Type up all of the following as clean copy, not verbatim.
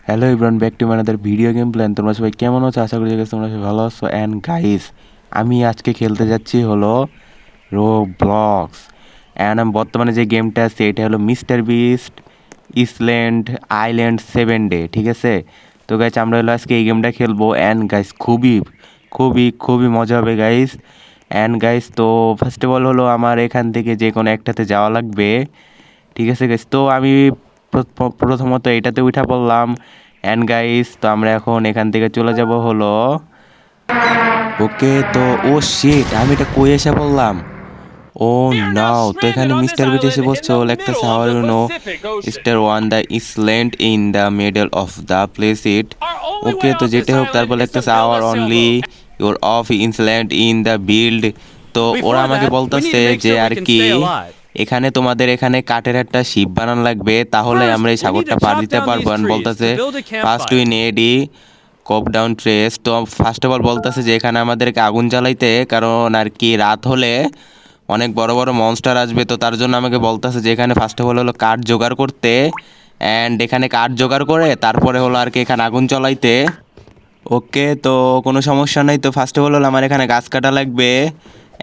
Hello everyone, back to my video game plan. তোমরা সবাই কেমন আছো? আশা করি তোমরা সবাই ভালো আছো। অ্যান্ড গাইস, আমি আজকে খেলতে যাচ্ছি হলো রোব্লক্স। অ্যান্ড আমি বর্তমানে যে গেমটা আছে এটা হলো mister beast Eastland island 7 day, ঠিক আছে? তো গাইস, আমরা হলো আজকে এই গেমটা খেলবো। অ্যান্ড গাইস, খুবই খুবই খুবই মজা হবে গাইস। অ্যান্ড গাইস, তো ফার্স্ট অফ অল হলো আমার এখান থেকে যে কোনো একটাতে যাওয়া লাগবে, ঠিক আছে গাইস? তো আমি প্রথমত এটাতে উঠা পড়লাম। অ্যান্ড গাইস, তো আমরা এখন এখান থেকে চলে যাব হলো ওকে। তো ও শিট, আমি এটা কই এসে বললাম? ও নাও, তো এখানে মিস্টার বিট এসে বলছে হল একটা shower star one the island in the middle of the place it. Okay, তো যেটা হোক, তারপর একটা shower only your of island in the build. তো ওরা আমাকে বলতেছে যে আর কি এখানে তোমাদের এখানে কাঠের একটা শিপ বানানো লাগবে, তাহলে আমরা এই সাগরটা পার দিতে পারবো। বলতেছে first we need to chop down trees. তো ফার্স্ট অফ অল বলতেছে যে এখানে আমাদেরকে আগুন জ্বালাইতে, কারণ আর কি রাত হলে অনেক বড় বড় মনস্টার আসবে। তো তার জন্য আমাকে বলতেছে যে এখানে ফার্স্ট অফ অল হলো কাঠ জোগাড় করতে। অ্যান্ড এখানে কাঠ জোগাড় করে তারপরে হলো আর কি এখানে আগুন জ্বালাইতে। ওকে, তো কোনো সমস্যা নেই। তো ফার্স্ট অফ অল আমার এখানে গাছ কাটা লাগবে।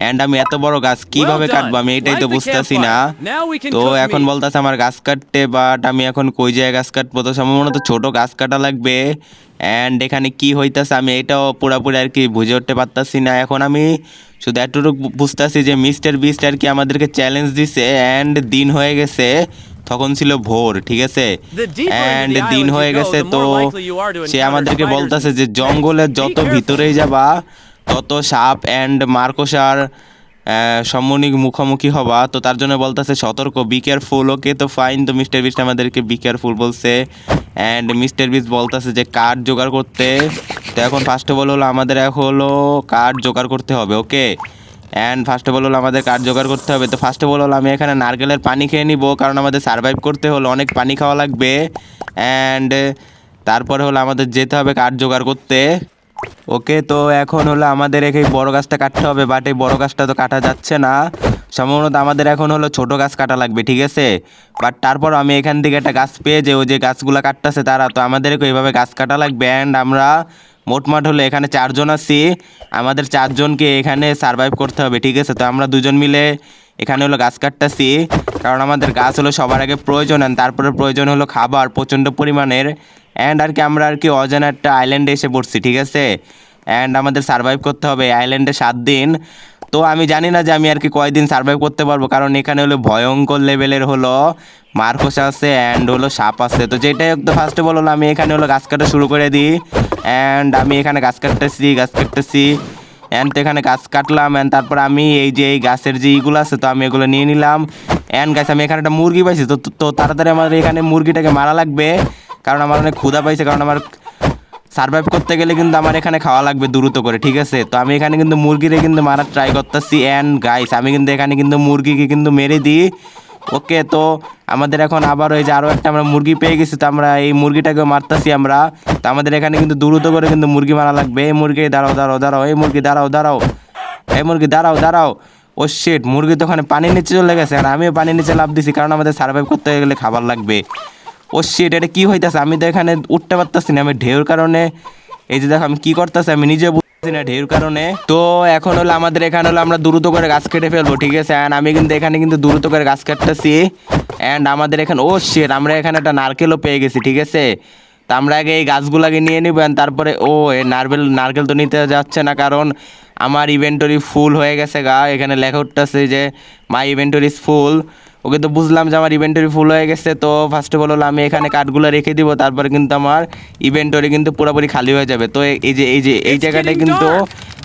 অ্যান্ড আমি এত বড় গাছ কিভাবে কাটবো আমি এটাই তো বুঝতেছি না। তো এখন বলতেছে আমার গাছ কাটতে, বাট আমি এখন কই জায়গায় গাছ কাটবো? তো সম্ভবত ছোট গাছ কাটা লাগবে। অ্যান্ড এখানে কি হইতাছে আমি এটাও পুরাপুরি আর কি বুঝে উঠতে পারতাছি না। এখন আমি শুধু এতটুকু বুঝতেছি যে মিস্টার বিস্ট আর কি আমাদেরকে চ্যালেঞ্জ দিছে। অ্যান্ড দিন হয়ে গেছে, তখন ছিল ভোর, ঠিক আছে? অ্যান্ড দিন হয়ে গেছে, তো সে আমাদেরকে বলতেছে যে জঙ্গলের যত ভিতরেই যাবা তত সাপ অ্যান্ড মার্কোসার সম্মুখী মুখোমুখি হবা। তো তার জন্য বলতেছে সতর্ক, বি কেয়ারফুল। ওকে, তো ফাইন। তো মিস্টার বিস্ট আমাদেরকে বি কেয়ারফুল বলছে। অ্যান্ড মিস্টার বিস্ট বলতেছে যে কাঠ জোগাড় করতে। তো এখন ফার্স্ট অফ অল হলো আমাদের এখন হলো কাঠ জোগাড় করতে হবে। ওকে, অ্যান্ড ফার্স্ট অফ অল হলো আমাদের কাঠ জোগাড় করতে হবে। তো ফার্স্ট অফ অল হলো আমি এখানে নারকেলের পানি খেয়ে নিব, কারণ আমাদের সার্ভাইভ করতে হলো অনেক পানি খাওয়া লাগবে। অ্যান্ড তারপরে হলো আমাদের যেতে হবে কাঠ জোগাড় করতে। ওকে, তো এখন হলো আমাদের এই বড় গাছটা কাটতে হবে, বাট এই বড় গাছটা তো কাটা যাচ্ছে না। সম্ভবত আমাদের এখন হলো ছোট গাছ কাটা লাগবে, ঠিক আছে? বাট তারপর আমি এখান থেকে একটা গাছ পেয়ে যে ওই যে গাছগুলো কাটতেছে তারা, তো আমাদেরকে এইভাবে গাছ কাটা লাগবে। অ্যান্ড আমরা মোটমাট হলো এখানে 4 জন আছি, আমাদের 4 জনকে এখানে সার্ভাইভ করতে হবে, ঠিক আছে? তো আমরা 2 জন মিলে এখানে হলো গাছ কাটতেছি, কারণ আমাদের গাছ হলো সবার আগে প্রয়োজন। অ্যান্ড তারপরে প্রয়োজন হলো খাবার প্রচণ্ড পরিমাণের। অ্যান্ড আর কি আমরা আর কি অজানা একটা আইল্যান্ডে এসে পড়ছি, ঠিক আছে? অ্যান্ড আমাদের সার্ভাইভ করতে হবে আইল্যান্ডে 7 দিন। তো আমি জানি না যে আমি আর কি কয়দিন সার্ভাইভ করতে পারবো, কারণ এখানে হলো ভয়ঙ্কর লেভেলের হলো মারকোস আছে অ্যান্ড হলো সাপ আছে। তো যেটাই তো ফার্স্ট অফ অল হলো আমি এখানে হলো গাছ কাটা শুরু করে দিই। অ্যান্ড আমি এখানে গাছ কাটতেছি। অ্যান্ড তো এখানে গাছ কাটলাম। অ্যান্ড তারপর আমি এই যে এই গাছের যে ইগুলো আছে তো আমি এগুলো নিয়ে নিলাম। অ্যান্ড গাছ আমি এখানে একটা মুরগি পাইছি। তো তো তাড়াতাড়ি আমার এখানে মুরগিটাকে মারা লাগবে, কারণ আমার অনেক ক্ষুধা পাইছে, কারণ আমার সার্ভাইভ করতে গেলে কিন্তু আমার এখানে খাওয়া লাগবে দ্রুত করে, ঠিক আছে? তো আমি এখানে কিন্তু মুরগিরে কিন্তু মারার ট্রাই করতেছি। অ্যান্ড গাইস, আমি কিন্তু এখানে কিন্তু মুরগিকে কিন্তু মেরে দিই। ওকে, তো আমাদের এখন আবার ওই যে আরও একটা আমরা মুরগি পেয়ে গেছি, তো আমরা এই মুরগিটাকে মারতেছি আমরা। তো আমাদের এখানে কিন্তু দ্রুত করে কিন্তু মুরগি মারা লাগবে। এই মুরগি দাঁড়াও, এই মুরগি দাঁড়াও, এই মুরগি দাঁড়াও। ও শিট, মুরগি তো ওখানে পানির নিচে চলে গেছে, আর আমিও পানির নিচে লাফ দিছি, কারণ আমাদের সার্ভাইভ করতে গেলে খাবার লাগবে। ও শিট, এটা কি হইতাছে? আমি তো এখানে উঠতে পারতাছি না, আমি ঢেউর কারণে। এই যে দেখো আমি কি করতেছি, আমি নিজে বুঝতেছি না ঢেউর কারণে। তো এখন হলো আমাদের এখানে হলো আমরা দ্রুত করে গাছ কেটে ফেলবো, ঠিক আছে? অ্যান্ড আমি কিন্তু এখানে কিন্তু দ্রুত করে গাছ কাটতেছি। অ্যান্ড আমাদের এখানে ও শিট, আমরা এখানে একটা নারকেলও পেয়ে গেছি, ঠিক আছে? তা আমরা আগে এই গাছগুলোকে নিয়ে নিব। তারপরে ও নারকেল তো নিতে যাচ্ছে না, কারণ আমার ইভেন্টরি ফুল হয়ে গেছে গা। এখানে লেখা উঠতেছে যে মাই ইভেন্টরি ইজ ফুল। ওকে, তো বুঝলাম যে আমার ইভেন্টরি ফুল হয়ে গেছে। তো ফার্স্ট অফ অল হলো আমি এখানে কাঠগুলো রেখে দিব, তারপরে কিন্তু আমার ইভেন্টরি কিন্তু পুরোপুরি খালি হয়ে যাবে। তো এই জায়গাটায় কিন্তু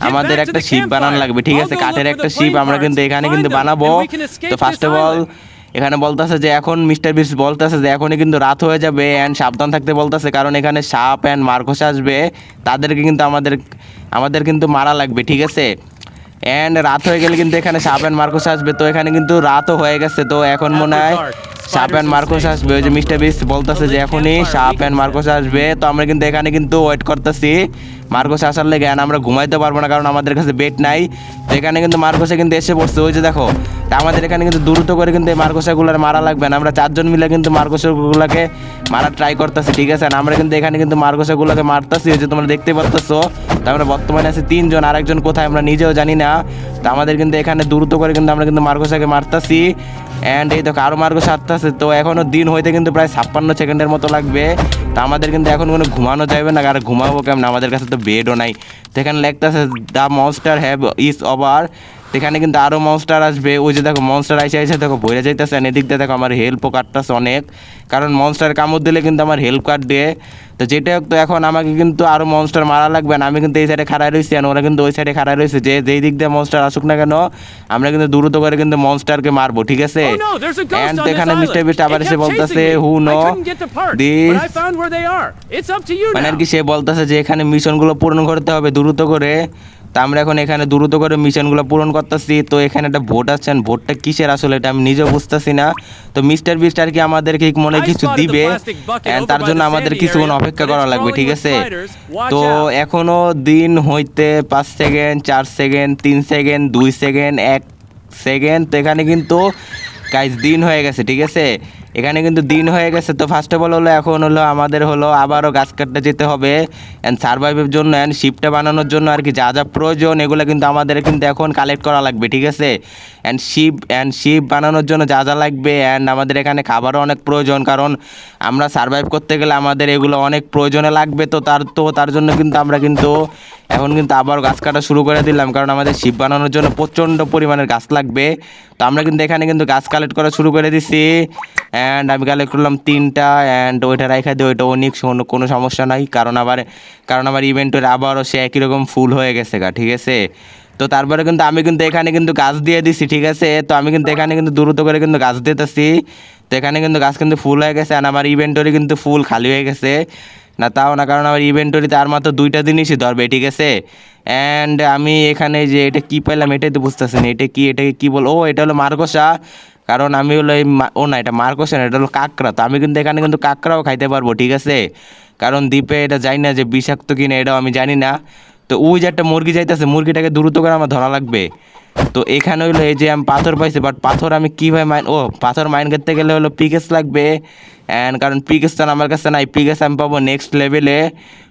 আমাদের একটা শিপ বানানো লাগবে, ঠিক আছে? কাঠের একটা শিপ আমরা কিন্তু এখানে কিন্তু বানাবো। তো ফার্স্ট অফ অল এখানে বলতেছে যে এখন মিস্টার বিস্ট বলতেছে যে এখনই কিন্তু রাত হয়ে যাবে, অ্যান্ড সাবধান থাকতে বলতেছে, কারণ এখানে সাপ অ্যান্ড মারকোস আসবে, তাদেরকে কিন্তু আমাদের কিন্তু মারা লাগবে, ঠিক আছে? অ্যান্ড রাত হয়ে গেলে কিন্তু এখানে সাপ অ্যান্ড মার্কোস আসবে। তো এখানে কিন্তু রাতও হয়ে গেছে, তো এখন মনে হয় সাপ অ্যান্ড মার্কোস আসবে। ওই যে মিস্টার বিস্ট বলতেছে যে এখনই সাপ অ্যান্ড মার্কোস আসবে। তো আমরা কিন্তু এখানে কিন্তু ওয়েট করতেছি মার্কোস আসার লেগে। আমরা ঘুমাইতে পারবো না কারণ আমাদের কাছে বেড নাই। তো এখানে কিন্তু মার্কোসে কিন্তু এসে পড়ছে, ওই যে দেখো। তা আমাদের এখানে কিন্তু দ্রুত করে কিন্তু এই মার্কোসাগুলোর মারা লাগবে না। আমরা 4 জন মিলে কিন্তু মার্কোসাগুলোকে মারার ট্রাই করতেছি, ঠিক আছে। আমরা কিন্তু এখানে কিন্তু মার্কোসাগুলোকে মারতেছি, ওই যে তোমরা দেখতে পারতেছো। তো আমরা বর্তমানে আছি 3 জন, আরেকজন কোথায় আমরা নিজেও জানি না। তো আমাদের কিন্তু এখানে দ্রুত করে কিন্তু আমরা কিন্তু মার্কোসাকে মারতেছি। অ্যান্ড এই তো কারো মার্কোস আসতেছে। তো এখনও দিন হইতে কিন্তু প্রায় 56 সেকেন্ডের মতো লাগবে। তো আমাদের কিন্তু এখন কোনো ঘুমানো যাবে না, আর ঘুমাবো কেমন, আমাদের কাছে তো বেডও নাই। তো এখানে লেখতেছে the monster have is over. এখানে কিন্তু আরও মনস্টার আসবে, ওই যে দেখো মনস্টার আইসে দেখো ভরে যাইতেছে। এদিক দিয়ে দেখো আমার হেল্পও কাটতেছে অনেক, কারণ মনস্টার কামড় দিলে কিন্তু আমার হেল্প কাট দিয়ে। তো যেটা হোক, তো এখন আমাকে কিন্তু আরও মনস্টার মারা লাগবে না। আমি কিন্তু এই সাইডে খাড়াই রয়েছি, আর ওরা কিন্তু ওই সাইডে খাড়াই রয়েছে। যেই দিক দিয়ে মনস্টার আসুক না কেন, আমরা কিন্তু দ্রুত করে কিন্তু মনস্টারকে মারবো, ঠিক আছে। অ্যান্ড এখানে মিস্টার বিস্ট আবার এসে বলতেছে হু নো দিস, মানে আর কি সে বলতেছে যে এখানে মিশনগুলো পূরণ করতে হবে দ্রুত করে। তা আমরা এখন এখানে দ্রুত করে মিশনগুলো পূরণ করতেছি। তো এখানে একটা ভোট আসছেন, ভোটটা কিসের আসলে এটা আমি নিজেও বুঝতেছি না। তো মিস্টার বিস্ট আর কি আমাদেরকে মনে কিছু দিবে, তার জন্য আমাদের কিছুক্ষণ অপেক্ষা করা লাগবে, ঠিক আছে। তো এখনো দিন হইতে 5 second, 4 second, 3 second, 2 second, 1 second. তো এখানে কিন্তু গাইস দিন হয়ে গেছে, ঠিক আছে। এখানে কিন্তু দিন হয়ে গেছে। তো ফার্স্ট অফ অল হলো এখন হলো আমাদের হলো আবারও গাছ কাটতে যেতে হবে অ্যান্ড সার্ভাইভের জন্য অ্যান্ড শিপটা বানানোর জন্য আর কি যা যা প্রয়োজন এগুলো কিন্তু আমাদের কিন্তু এখন কালেক্ট করা লাগবে, ঠিক আছে। অ্যান্ড শিপ বানানোর জন্য যা যা লাগবে, অ্যান্ড আমাদের এখানে খাবারও অনেক প্রয়োজন, কারণ আমরা সার্ভাইভ করতে গেলে আমাদের এগুলো অনেক প্রয়োজনে লাগবে। তো তার জন্য কিন্তু আমরা কিন্তু এখন কিন্তু আবার গাছ কাটা শুরু করে দিলাম, কারণ আমাদের শিপ বানানোর জন্য প্রচণ্ড পরিমাণের গাছ লাগবে। তো আমরা কিন্তু এখানে কিন্তু গাছ কালেক্ট করা শুরু করে দিছি। অ্যান্ড আমি কালেক্ট করলাম 3টা, অ্যান্ড ওইটা রাখা দিই, ওইটা অনেক কোনো সমস্যা নাই, কারণ আমার ইভেন্টের আবারও সে একই রকম ফুল হয়ে গেছে গা, ঠিক আছে। তো তারপরে কিন্তু আমি কিন্তু এখানে কিন্তু গাছ দিয়ে দিছি, ঠিক আছে। তো আমি কিন্তু এখানে কিন্তু দ্রুত করে কিন্তু গাছ দিতেছি। তো এখানে কিন্তু গাছ কিন্তু ফুল হয়ে গেছে, আর আমার ইভেন্টরি কিন্তু ফুল খালি হয়ে গেছে না, তাও না, কারণ আমার ইভেন্টরিতে আর মাত্র 2টা জিনিসই ধরবে, ঠিক আছে। অ্যান্ড আমি এখানে যে এটা কী পাইলাম এটাই তো বুঝতেছি না, এটাকে কী বল, ও এটা হলো মার্কোসা। কারণ আমি হলো ও না, এটা মার্কোসা না, এটা হলো কাঁকড়া। তো আমি কিন্তু এখানে কিন্তু কাঁকড়াও খাইতে পারবো, ঠিক আছে। কারণ দ্বীপে এটা জানি না যে বিষাক্ত কিনা, এটাও আমি জানি না। তো ওই যে একটা মুরগি যাইতেছে, মুরগিটাকে দ্রুত করে আমার ধরা লাগবে। তো এখানে হইলো এই যে আমি পাথর পাইছি, বাট পাথর আমি কীভাবে পাথর মাইন করতে গেলে হলো পিকেস লাগবে। অ্যান্ড কারণ পিকেসটা আমার কাছে নাই, পিকেস আমি পাবো নেক্সট লেভেলে।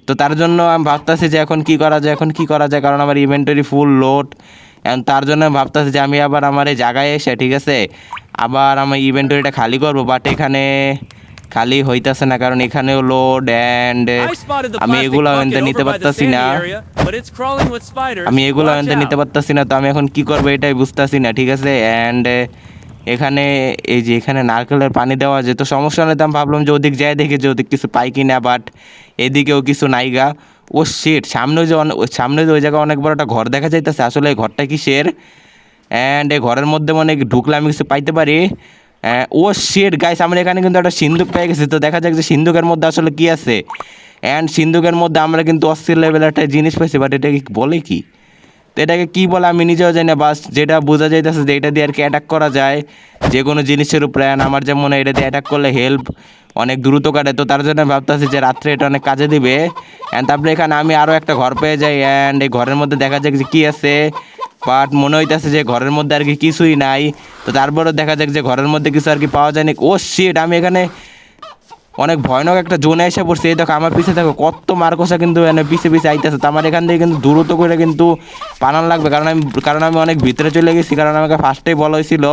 তো তার জন্য আমি ভাবতেছি যে এখন কি করা যায়, কারণ আমার ইনভেন্টরি ফুল লোড। অ্যান্ড তার জন্য আমি ভাবতেছি যে আমি আবার আমার এই জায়গায় এসে, ঠিক আছে, আবার আমার ইনভেন্টরিটা খালি করবো। বাট এখানে খালি হইতাছে না, কারণ এখানেও লোড। অ্যান্ড আমি এগুলো নিতে পারতাছি না, তো আমি এখন কি করবো এটাই বুঝতেছি না, ঠিক আছে। অ্যান্ড এখানে এই যে এখানে নারকেলের পানি দেওয়া যেত, সমস্যা নেই। তো আমি ভাবলাম যে ওদিক যাই দেখি যে ওদিক কিছু পাই কিনা, বাট এদিকেও কিছু নাইগা। ও শিট, সামনে যে ওই জায়গায় অনেক বড় একটা ঘর দেখা যাইতেছে, আসলে এই ঘরটা কিসের। অ্যান্ড এই ঘরের মধ্যে মানে ঢুকলে আমি কিছু পাইতে পারি। ও শিট গাইস, আমরা এখানে কিন্তু একটা সিন্দুক পেয়ে গেছি। তো দেখা যাক যে সিন্দুকের মধ্যে আসলে কি আছে। অ্যান্ড সিন্দুকের মধ্যে আমরা কিন্তু অস্থির লেভেলের একটা জিনিস পাইছি, বাট এটাকে বলে কি, তো এটাকে কী বলে আমি নিজেও জানি না। বাস যেটা বোঝা যাইতেছে যে এটা দিয়ে আর কি অ্যাটাক করা যায় যে কোনো জিনিসের উপরে। আমার যেমন এটা দিয়ে অ্যাটাক করলে হেল্প অনেক দ্রুত কাটে। তো তার জন্য আমি ভাবতেছি যে রাত্রে এটা অনেক কাজে দিবে। অ্যান্ড তারপরে এখানে আমি আরও একটা ঘর পেয়ে যাই। অ্যান্ড এই ঘরের মধ্যে দেখা যাক যে কী আছে, বাট মনে হইতেছে যে ঘরের মধ্যে আর কি কিছুই নাই। তো তারপরেও দেখা যাক যে ঘরের মধ্যে কিছু আর কি পাওয়া যায়নি। ও শিট, আমি এখানে অনেক ভয়ানক একটা জোনে এসে পড়ছে। এই দেখো আমার পিছিয়ে দেখো কত মার্কোসা কিন্তু পিছিয়ে আইতেছে। তো আমার এখান থেকে কিন্তু দ্রুত করে কিন্তু পালান লাগবে, কারণ আমি অনেক ভিতরে চলে গেছি। কারণ আমাকে ফার্স্টেই বলা হয়েছিল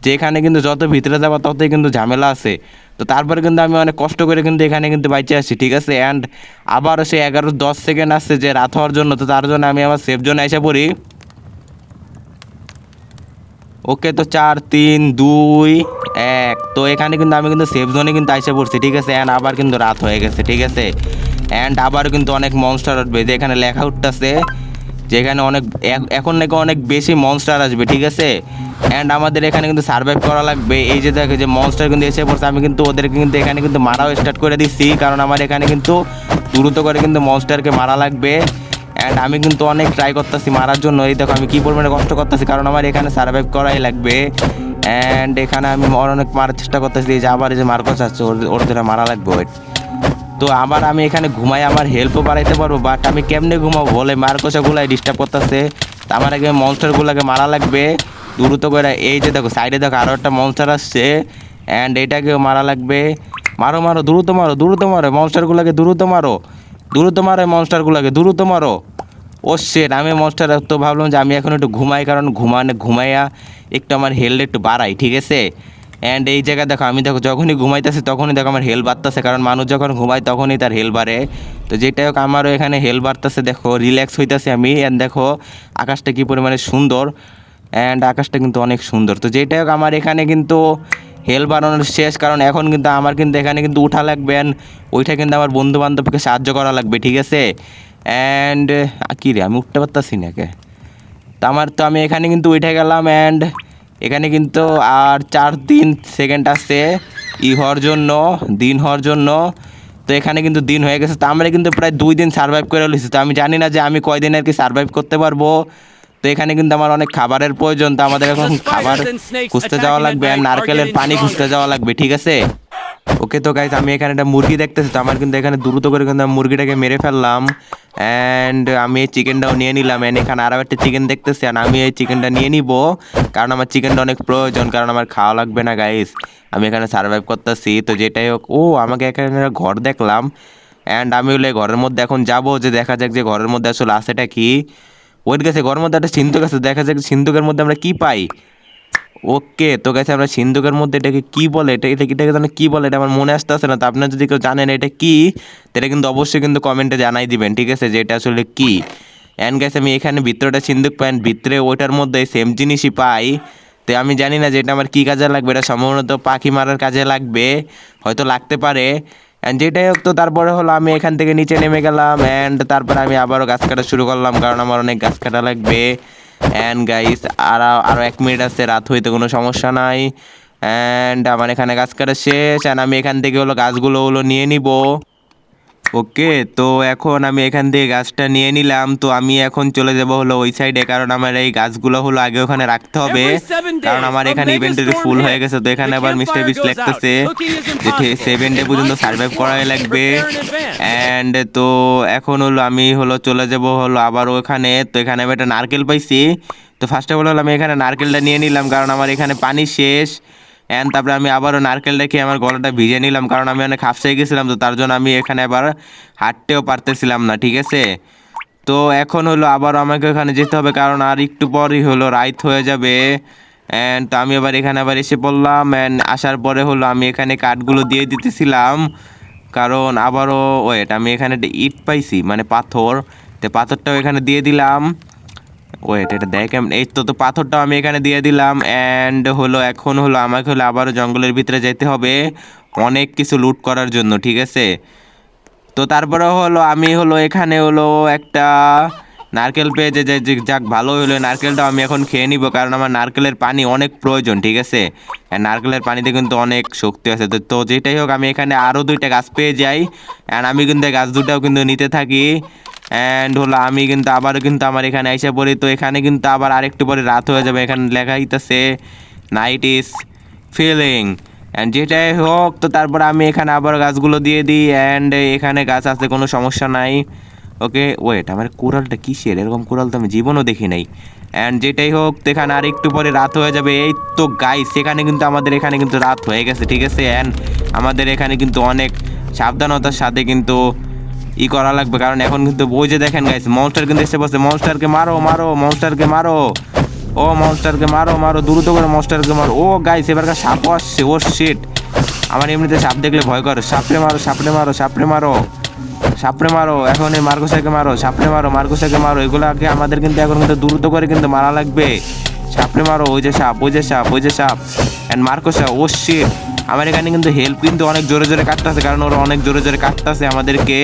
যে এখানে কিন্তু যত ভিতরে যাবো ততই কিন্তু ঝামেলা আছে। তো তারপরে কিন্তু আমি অনেক কষ্ট করে কিন্তু এখানে কিন্তু বাইচে আসছি, ঠিক আছে। অ্যান্ড আবারও সে 11-10 সেকেন্ড আসছে যে রাত হওয়ার জন্য। তো তার জন্য আমি আমার সেফ জোনে এসে পড়ি। ওকে, তো 4, 3, 2, 1। তো এখানে কিন্তু আমি কিন্তু সেফ জোনে কিন্তু আইসে পড়ছি, ঠিক আছে। অ্যান্ড আবার কিন্তু রাত হয়ে গেছে, ঠিক আছে। অ্যান্ড আবার কিন্তু অনেক মনস্টার আসবে, যে এখানে লেখা উঠতেছে যে এখানে এখন নাকি অনেক বেশি মনস্টার আসবে, ঠিক আছে। অ্যান্ড আমাদের এখানে কিন্তু সার্ভাইভ করা লাগবে। এই যে দেখে যে মনস্টার কিন্তু এসে পড়ছে, আমি কিন্তু ওদেরকে কিন্তু এখানে কিন্তু মারাও স্টার্ট করে দিচ্ছি, কারণ আমার এখানে কিন্তু দ্রুত করে কিন্তু মনস্টারকে মারা লাগবে। অ্যান্ড আমি কিন্তু অনেক ট্রাই করতেছি মারার জন্য। এই দেখো আমি কী পরিমাণে কষ্ট করতেছি, কারণ আমার এখানে সার্ভাইভ করাই লাগবে। অ্যান্ড এখানে আমি অনেক মারার চেষ্টা করতেছি, যে আবার যে মার্কস আছে ওদের মারা লাগবে। ওয়েট, তো আবার আমি এখানে ঘুমাই, আমার হেল্পও বাড়াইতে পারবো, বাট আমি কেমনে ঘুমাবো বলে মার্কসাগুলাই ডিস্টার্ব করতেছে। তো আমার আগে মনস্টারগুলোকে মারা লাগবে দ্রুত করে। এই যে দেখো সাইডে দেখো আরও একটা মনস্টার আসছে, অ্যান্ড এটাকেও মারা লাগবে। মারো মারো, দ্রুত মারো, দ্রুত মারো মনস্টারগুলোকে, দ্রুত মারো, দ্রুত মারো মনস্টারগুলোকে, দ্রুত মারো। ও শেট, আমি মনস্টার তো ভাবলাম যে আমি এখন একটু ঘুমাই, কারণ ঘুমাইয়া একটু আমার হেলথ একটু বাড়াই, ঠিক আছে। অ্যান্ড এই জায়গায় দেখো আমি দেখো যখনই ঘুমাইতেছি তখনই দেখো আমার হেল বাড়তেছে, কারণ মানুষ যখন ঘুমায় তখনই তার হেল বাড়ে। তো যেটাই হোক আমারও এখানে হেল বাড়তেছে, দেখো রিল্যাক্স হইতেছে আমি। অ্যান্ড দেখো আকাশটা কী পরিমাণে সুন্দর, অ্যান্ড আকাশটা কিন্তু অনেক সুন্দর। তো যেটাই হোক আমার এখানে কিন্তু হেল বাড়ানোর শেষ, কারণ এখন কিন্তু আমার কিন্তু এখানে কিন্তু উঠা লাগবে, অ্যান্ড ওইটা কিন্তু আমার বন্ধু বান্ধবকে সাহায্য করা লাগবে, ঠিক আছে। অ্যান্ড কী রে, আমি উঠতে পারতাছি না কে। তো আমি এখানে কিন্তু উঠে গেলাম, অ্যান্ড এখানে কিন্তু আর 4-3 সেকেন্ড আসছে হওয়ার জন্য, দিন হওয়ার জন্য। তো এখানে কিন্তু দিন হয়ে গেছে, তো আমরা কিন্তু প্রায় 2 দিন সার্ভাইভ করে নিয়েছি। তো আমি জানি না যে আমি কয়দিন আর কি সার্ভাইভ করতে পারবো। তো এখানে কিন্তু আমার অনেক খাবারের প্রয়োজন, তো আমাদের এখন খাবার খুঁজতে যাওয়া লাগবে, আর নারকেলের পানি খুঁজতে যাওয়া লাগবে, ঠিক আছে। ওকে, তো গাইজ আমি এখানে একটা মুরগি দেখতেছি, তো আমার কিন্তু এখানে দ্রুত করে কিন্তু আমি মুরগিটাকে মেরে ফেললাম, অ্যান্ড আমি এই চিকেনটাও নিয়ে নিলাম। অ্যান্ড এখানে আরও একটা চিকেন দেখতেছি, আর আমি এই চিকেনটা নিয়ে নিব, কারণ আমার চিকেনটা অনেক প্রয়োজন, কারণ আমার খাওয়া লাগবে না গাইজ, আমি এখানে সার্ভাইভ করতেছি। তো যেটাই হোক, আমাকে এখানে একটা ঘর দেখলাম, অ্যান্ড আমি হলে ঘরের মধ্যে এখন যাব, যে দেখা যাক যে ঘরের মধ্যে আসলে আছেটা কি। ওয়েট গেছে, ঘরের মধ্যে একটা সিন্ধুক আছে, দেখা যাক সিন্ধুকের মধ্যে আমরা কি পাই। ওকে, তো গেছে আমরা সিন্ধুকের মধ্যে এটাকে কি বলে, এটাকে জানে কি বলে, এটা আমার মনে আসতেছে না। তো আপনারা যদি কেউ জানেন এটা কি, তাহলে কিন্তু অবশ্যই কিন্তু কমেন্টে জানাই দিবেন, ঠিক আছে, যে এটা আসলে কি। অ্যান্ড গেছে আমি এখানে ভিতরেটা সিন্ধুক পাই, ভিতরে ওইটার মধ্যে সেম জিনিসই পাই। তো আমি জানি না যে এটা আমার কী কাজে লাগবে, এটা সম্ভবত পাখি মারার কাজে লাগবে, হয়তো লাগতে পারে। অ্যান্ড যেটাই হোক, তো তারপরে হলো আমি এখান থেকে নিচে নেমে গেলাম, অ্যান্ড তারপরে আমি আবারও গাছ কাটা শুরু করলাম, কারণ আমার অনেক গাছ কাটা লাগবে। অ্যান্ড গাইস আরও 1 মিনিট আছে, রাত হইতে কোনো সমস্যা নাই। অ্যান্ড আমার এখানে গাছ কাটা শেষ, অ্যান্ড আমি এখান থেকে হলো গাছগুলো নিয়ে নিব। ওকে, তো এখন আমি এখান থেকে গাছটা নিয়ে নিলাম। তো আমি এখন চলে যাব হলো ওই সাইডে, কারণ আমার এই গাছগুলো হলো আগে ওখানে রাখতে হবে, কারণ আমার এখানে ইনভেন্টরি ফুল হয়ে গেছে। তো এখানে আবার মিস্টার বিস লিখতেছে যে 7 ডে পর্যন্ত সার্ভাইভ করাই লাগবে। অ্যান্ড তো এখন হলো আমি চলে যাব আবার ওখানে। তো এখানে আমি একটা নারকেল পাইছি, তো ফার্স্ট অফ অল আমি এখানে নারকেলটা নিয়ে নিলাম, কারণ আমার এখানে পানি শেষ। অ্যান্ড তারপরে আমি আবারও নারকেলটা খেয়ে আমার গলাটা ভিজে নিলাম, কারণ আমি অনেক হাফসাই গেছিলাম, তো তার জন্য আমি এখানে আবার হাঁটতেও পারতেছিলাম না, ঠিক আছে। তো এখন আবার আমাকে ওখানে যেতে হবে, কারণ আর একটু পরই রাইত হয়ে যাবে। অ্যান্ড তো আমি এখানে এসে পড়লাম, অ্যান্ড আসার পরে আমি এখানে কাঠগুলো দিয়ে দিতেছিলাম, কারণ আবারও ওয়েট, আমি এখানে একটা ইট পাইছি মানে পাথর, তো পাথরটাও এখানে দিয়ে দিলাম। ওয়েট, এটা দেখ এই তো পাথরটাও আমি এখানে দিয়ে দিলাম। অ্যান্ড এখন আমাকে আবারও জঙ্গলের ভিতরে যেতে হবে অনেক কিছু লুট করার জন্য, ঠিক আছে। তো তারপরে আমি এখানে একটা নারকেল পেয়ে যে যাক ভালো হলো, নারকেলটাও আমি এখন খেয়ে নিব, কারণ আমার নারকেলের পানি অনেক প্রয়োজন, ঠিক আছে। নারকেলের পানিতে কিন্তু অনেক শক্তি আছে। তো যেটাই হোক, আমি এখানে আরও 2টা গাছ পেয়ে যাই, অ্যান্ড আমি কিন্তু গাছ দুটাও কিন্তু নিতে থাকি। অ্যান্ড আমি কিন্তু আবারও কিন্তু আমার এখানে এসে পড়ি। তো এখানে কিন্তু আবার আরেকটু পরে রাত হয়ে যাবে, এখানে লেখা হইতেছে নাইট ইজ ফিলিং। অ্যান্ড যেটাই হোক, তো তারপর আমি এখানে আবার গাছগুলো দিয়ে দিই, অ্যান্ড এখানে গাছ আছে, কোনো সমস্যা নাই। ওকে, ওয়েট, আমার কোরালটা কিসের, এরকম কোরাল তো আমি জীবনও দেখি নাই। অ্যান্ড যেটাই হোক, তো এখানে আর একটু পরে রাত হয়ে যাবে। এই তো গাইস, সেখানে কিন্তু আমাদের এখানে কিন্তু রাত হয়ে গেছে, ঠিক আছে। অ্যান্ড আমাদের এখানে কিন্তু অনেক সাবধানতার সাথে কিন্তু করা লাগবে, কারণ এখন কিন্তু ওই যে দেখেন গাইস, মনস্টার কিন্তু এসে বসে। মনস্টারকে মারো মারো, মনস্টারকে মারো, ও মনস্টারকে মারো মারো, দ্রুত করে মনস্টারকে মারো। ও গাইস, এবারকার সাপও আসছে, ও শিট, আমার এমনিতে সাপ দেখলে ভয় করে। সাপড়ে মারো, সাপড়ে মারো, সাপড়ে মারো, সাপড়ে মারো, এখন এই মার্কোসাকে মারো, সাপড়ে মারো, মার্কোসাকে মারো। এগুলোকে আমাদের কিন্তু এখন কিন্তু দ্রুত করে কিন্তু মারা লাগবে। সাপড়ে মারো, ওই যে সাপ, ওই যে সাপ, ওই যে সাপ, অ্যান্ড মার্কোসা। ও শিট, আমার এখানে কিন্তু হেল্প কিন্তু অনেক জোরে জোরে কাটতেছে, কারণ ওরা অনেক জোরে জোরে কাটতেছে, আমাদেরকে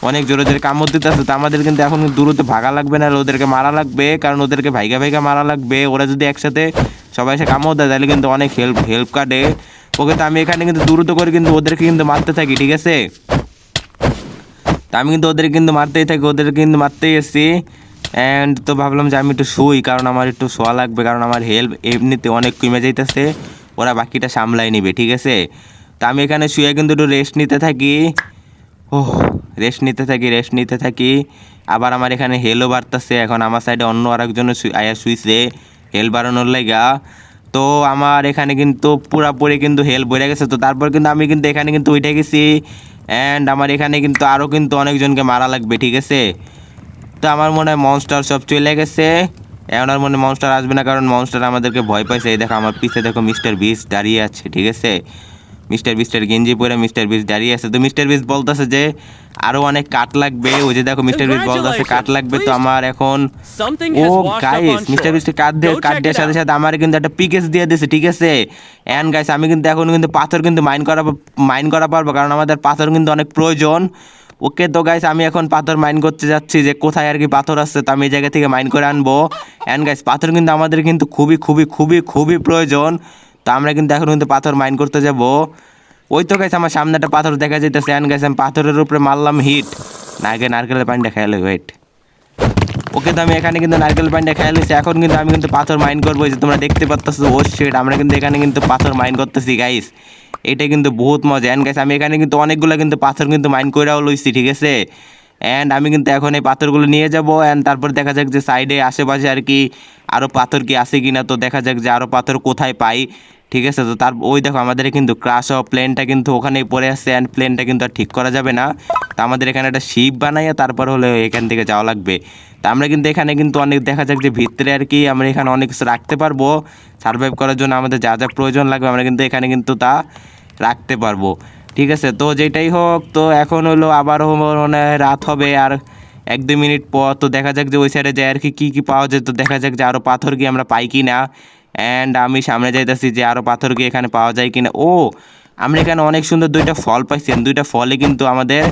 অনেক জোরে জোরে কামড় দিতেছে। তো আমাদের কিন্তু এখন দূরত্ব ভাগা লাগবে না, ওদেরকে মারা লাগবে, কারণ ওদেরকে ভাইগা ভাইগা মারা লাগবে। ওরা যদি একসাথে সবাই এসে কামড় দেয় তাহলে কিন্তু অনেক হেল্প কাটে। ওকে, তো আমি এখানে কিন্তু দ্রুত করে কিন্তু ওদেরকে কিন্তু মারতে থাকি, ঠিক আছে। তো আমি কিন্তু ওদের কিন্তু মারতেই থাকি, ওদের কিন্তু মারতেই এসেছি। অ্যান্ড তো ভাবলাম যে আমি একটু শুই, কারণ আমার একটু শোয়া লাগবে, কারণ আমার হেল্প এমনিতে অনেক কমে যাইতেছে, ওরা বাকিটা সামলাই নিবে, ঠিক আছে। তো আমি এখানে শুয়ে কিন্তু একটু রেস্ট নিতে থাকি। ওহ, রেস্ট নিতে থাকি। আবার আমার এখানে হেলও বাড়তেছে, এখন আমার সাইডে অন্য আরেকজনের আয়া শুইছে হেল বাড়ানোর লাইগা। তো আমার এখানে কিন্তু পুরাপুরি কিন্তু হেল বেড়ে গেছে। তো তারপর কিন্তু আমি কিন্তু এখানে কিন্তু উঠে গেছি, অ্যান্ড আমার এখানে কিন্তু আরও কিন্তু অনেকজনকে মারা লাগবে, ঠিক আছে। তো আমার মনে হয় মনস্টার সব চলে গেছে, এখন আর মনে হয় মনস্টার আসবে না, কারণ মনস্টার আমাদেরকে ভয় পাইছে। এই দেখো আমার পিছে দেখো মিস্টার বিস্ট দাঁড়িয়ে আছে, ঠিক আছে। মিস্টার বিস্টের গেঞ্জি পরে মিস্টার বিস্ট দাঁড়িয়ে আছে। তো মিস্টার বিস্ট বলতেছে যে আরও অনেক কাঠ লাগবে, ওই যে দেখো মিস্টার বিস্ট বলতেছে কাঠ লাগবে। তো আমার এখন ও গাইস মিস্টার বিস্টের কাঠ দেওয়ার সাথে সাথে আমার কিন্তু একটা পিকেস দিয়ে দিয়েছে, ঠিক আছে। অ্যান্ড গাইস আমি কিন্তু এখন কিন্তু পাথর কিন্তু মাইন করা পারবো, কারণ আমাদের পাথর কিন্তু অনেক প্রয়োজন। ওকে, তো গাইস আমি এখন পাথর মাইন করতে যাচ্ছি, যে কোথায় আর কি পাথর আছে, তো আমি এই জায়গা থেকে মাইন করে আনবো। অ্যান্ড গাইস পাথর কিন্তু আমাদের কিন্তু খুবই খুবই খুবই খুবই প্রয়োজন। তো আমরা কিন্তু এখন কিন্তু পাথর মাইন করতে যাব। ওই তো গাইস আমার সামনে একটা পাথর দেখা যাইতেছে, অ্যান্ড গাইস আমি পাথরের উপরে মারলাম হিট। না, আগে নারকেলের পানিটা খেয়ালে ওয়েট। ওকে, তো আমি এখানে কিন্তু নারকেল পানিটা খেয়াল হয়েছে। এখন কিন্তু আমি কিন্তু পাথর মাইন করবো, যে তোমরা দেখতে পাচ্ছ। ও শিট, আমরা কিন্তু এখানে কিন্তু পাথর মাইন করতেছি গাইস, এটা কিন্তু বহুত মজা। অ্যান্ড গাইস আমি এখানে কিন্তু অনেকগুলো কিন্তু পাথর কিন্তু মাইন করেও লইছি, ঠিক আছে। অ্যান্ড আমি কিন্তু এখন এই পাথরগুলো নিয়ে যাব, অ্যান্ড তারপর দেখা যাক যে সাইডে আশেপাশে আর কি আরও পাথর কি আছে কিনা। তো দেখা যাক যে আরও পাথর কোথায় পাই, ঠিক আছে। তো তার ওই দেখো আমাদের কিন্তু ক্রাশ হওয়া প্লেনটা কিন্তু ওখানেই পড়ে আসছে, অ্যান্ড প্লেনটা কিন্তু আর ঠিক করা যাবে না। তো আমাদের এখানে একটা শিপ বানাইয়া তারপর হলে এখান থেকে যাওয়া লাগবে। তা আমরা কিন্তু এখানে কিন্তু অনেক দেখা যাক যে ভিতরে আর কি আমরা এখানে অনেক কিছু রাখতে পারবো, সার্ভাইভ করার জন্য আমাদের যা যা প্রয়োজন লাগবে আমরা কিন্তু এখানে কিন্তু তা রাখতে পারবো, ঠিক আছে। তো যেটাই হোক, তো এখন হলো আবারও মানে রাত হবে আর 1-2 মিনিট পর। তো দেখা যাক যে ওই সাইডে যায় আর কি কী কী পাওয়া যায়। তো দেখা যাক যে আরও পাথর কি আমরা পাই কি না। অ্যান্ড আমি সামনে যাইতেছি যে আরও পাথর কি এখানে পাওয়া যায় কিনা। ও, আমরা এখানে অনেক সুন্দর 2টা ফল পাইছি, 2টা ফলে কিন্তু আমাদের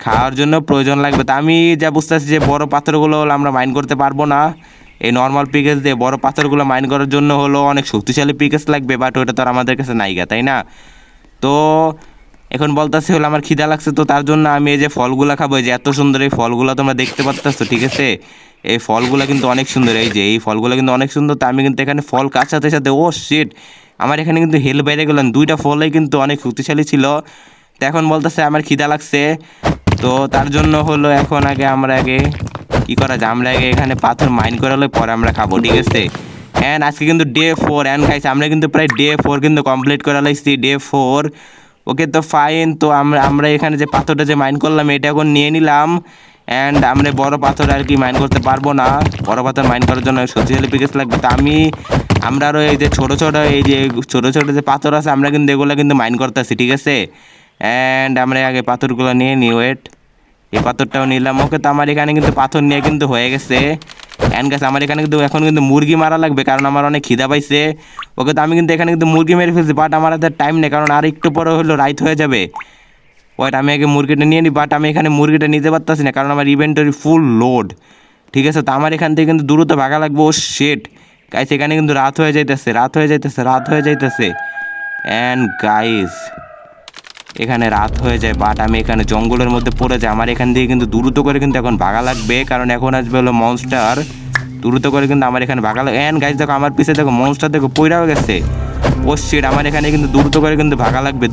খাওয়ার জন্য প্রয়োজন লাগবে। তা আমি যা বুঝতেছি যে বড় পাথরগুলো হলো আমরা মাইন করতে পারবো না এই নর্মাল পিকেস দিয়ে। বড় পাথরগুলো মাইন করার জন্য হলো অনেক শক্তিশালী পিকেস লাগবে, বাট ওটা তো আর আমাদের কাছে নাইগা, তাই না। তো এখন বলতেছি হলো আমার খিদা লাগছে, তো তার জন্য আমি এই যে ফলগুলো খাবো। এই যে এত সুন্দর এই ফলগুলো তোমরা দেখতে পাচ্ছ, ঠিক আছে। এই ফলগুলো কিন্তু অনেক সুন্দর, এই যে এই ফলগুলো কিন্তু অনেক সুন্দর। তো আমি কিন্তু এখানে ফল কার সাথে সাথে ও শিট, আমার এখানে কিন্তু হেল বাইরে গেলাম। 2টা ফলেই কিন্তু অনেক শক্তিশালী ছিল। তো এখন বলতেছে আমার খিদা লাগছে, তো তার জন্য হলো এখন আমরা কি করা যায়, আমরা আগে এখানে পাথর মাইন করে হলে পরে আমরা খাবো, ঠিক আছে। অ্যান্ড আজকে কিন্তু ডে 4, অ্যান্ড গাইস আমরা কিন্তু প্রায় ডে 4 কিন্তু কমপ্লিট করে লাইছি, ডে 4। ওকে, তো ফাইন। তো আমরা এখানে যে পাথরটা যে মাইন করলাম এটা এখন নিয়ে নিলাম। অ্যান্ড আমরা বড় পাথর আর কি মাইন করতে পারবো না, বড় পাথর মাইন করার জন্য শক্তিশালী পিকেস লাগবে। তো আমরা আরও এই যে ছোটো ছোটো যে পাথর আছে আমরা কিন্তু এগুলো কিন্তু মাইন করতেছি, ঠিক আছে। অ্যান্ড আমরা আগে পাথরগুলো নিয়ে নিই, ওয়েট, এই পাথরটাও নিলাম। ওকে, তো আমার এখানে কিন্তু পাথর নিয়ে কিন্তু হয়ে গেছে। অ্যান্ড গাছ আমার এখানে কিন্তু এখন কিন্তু মুরগি মারা লাগবে, কারণ আমার অনেক খিদা পাইছে। ওকে, তো আমি কিন্তু এখানে কিন্তু মুরগি মেরে ফেলছি, বাট আমার হাতে টাইম নেই, কারণ আর একটু পরে হলো রাইত হয়ে যাবে। ওয়েট, আমি আগে মুরগিটা নিয়ে নিই, বাট আমি এখানে মুরগিটা নিতে পারতেছি না, কারণ আমার ইনভেন্টরি ফুল লোড, ঠিক আছে। তো আমার এখান থেকে কিন্তু দ্রুত ভাগা লাগবে। ও শিট গাইস, এখানে কিন্তু রাত হয়ে যাইতেছে। অ্যান্ড গাইস এখানে রাত হয়ে যায়, বাট আমি এখানে জঙ্গলের মধ্যে পড়ে যাই। আমার এখান থেকে কিন্তু দ্রুত করে কিন্তু এখন ভাগা লাগবে, কারণ এখন আসবে হলো মনস্টার। দ্রুত করে কিন্তু আমার এখানে ভাগা লাগবে। অ্যান্ড গাইস দেখো আমার পিছে দেখো মনস্টার দেখো পইড়াও গেছে। ও শিট, আমার এখানে কিন্তু দ্রুত করে কিন্তু ভাগা লাগবে,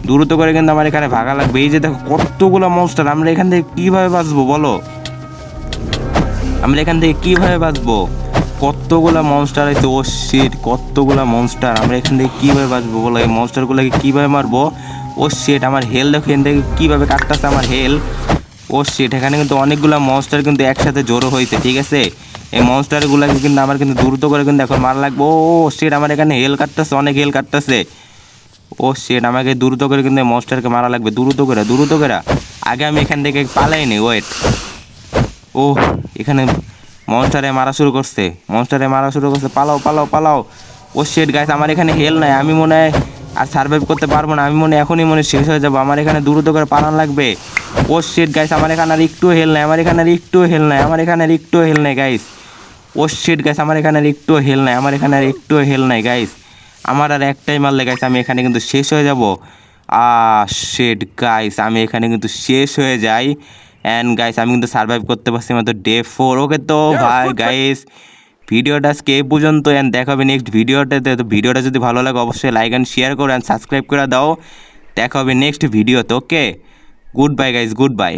দ্রুত করে কিন্তু আমার এখানে ভাগা লাগবে। এই যে দেখো কতগুলো মনস্টার, আমরা এখান থেকে কীভাবে বাঁচবো বলো, কতগুলা মনস্টার আছে। ও শিট, কতগুলা মনস্টার, আমরা এখান থেকে কীভাবে বাঁচবো বলো, এই মনস্টারগুলোকে কীভাবে মারবো। ও শিট, আমার হেল দেখো এখান থেকে কীভাবে কাটতেছে আমার হেল। ও শিট, এখানে কিন্তু অনেকগুলো মনস্টার কিন্তু একসাথে জড়ো হয়েছে, ঠিক আছে। এই মনস্টারগুলোকে কিন্তু আমার কিন্তু দ্রুত করে কিন্তু এখন মারা লাগবে। ও শিট, আমার এখানে হেল কাটতেছে, অনেক হেল কাটতেছে। ও শিট, আমাকে দ্রুত করে কিন্তু মনস্টারকে মারা লাগবে, দ্রুত করে। আগে আমি এখান থেকে পালাই নি, ওয়েট। ও, এখানে মনস্টারে মারা শুরু করছে, পালাও। ও শিট গাইস, আমার এখানে হেল নাই, আমি মনে হয় আর সার্ভাইভ করতে পারবো না, আমি এখনই শেষ হয়ে যাবো। আমার এখানে দ্রুত করে পালান লাগবে। ও শিট গাইস, আমার এখানে আর একটু হেল নাই, গাইস। ও শিট গাইস, আমার এখানে আর একটু হেল নাই, গাইস। আমার আর একটাই মারলে গাইস আমি এখানে কিন্তু শেষ হয়ে যাব। শেট গাইস, আমি এখানে কিন্তু শেষ হয়ে যাই। অ্যান্ড গাইস আমি কিন্তু সার্ভাইভ করতে পারছি মাত্র ডে 4। ওকে তো ভাই গাইস ভিডিওটা আজকে এই পর্যন্ত, অ্যান্ড দেখা হবে নেক্সট ভিডিওটাতে। তো ভিডিওটা যদি ভালো লাগে অবশ্যই লাইক অ্যান্ড শেয়ার করো অ্যান্ড সাবস্ক্রাইব করে দাও। দেখা হবে নেক্সট ভিডিওতে। Okay, goodbye guys, good bye.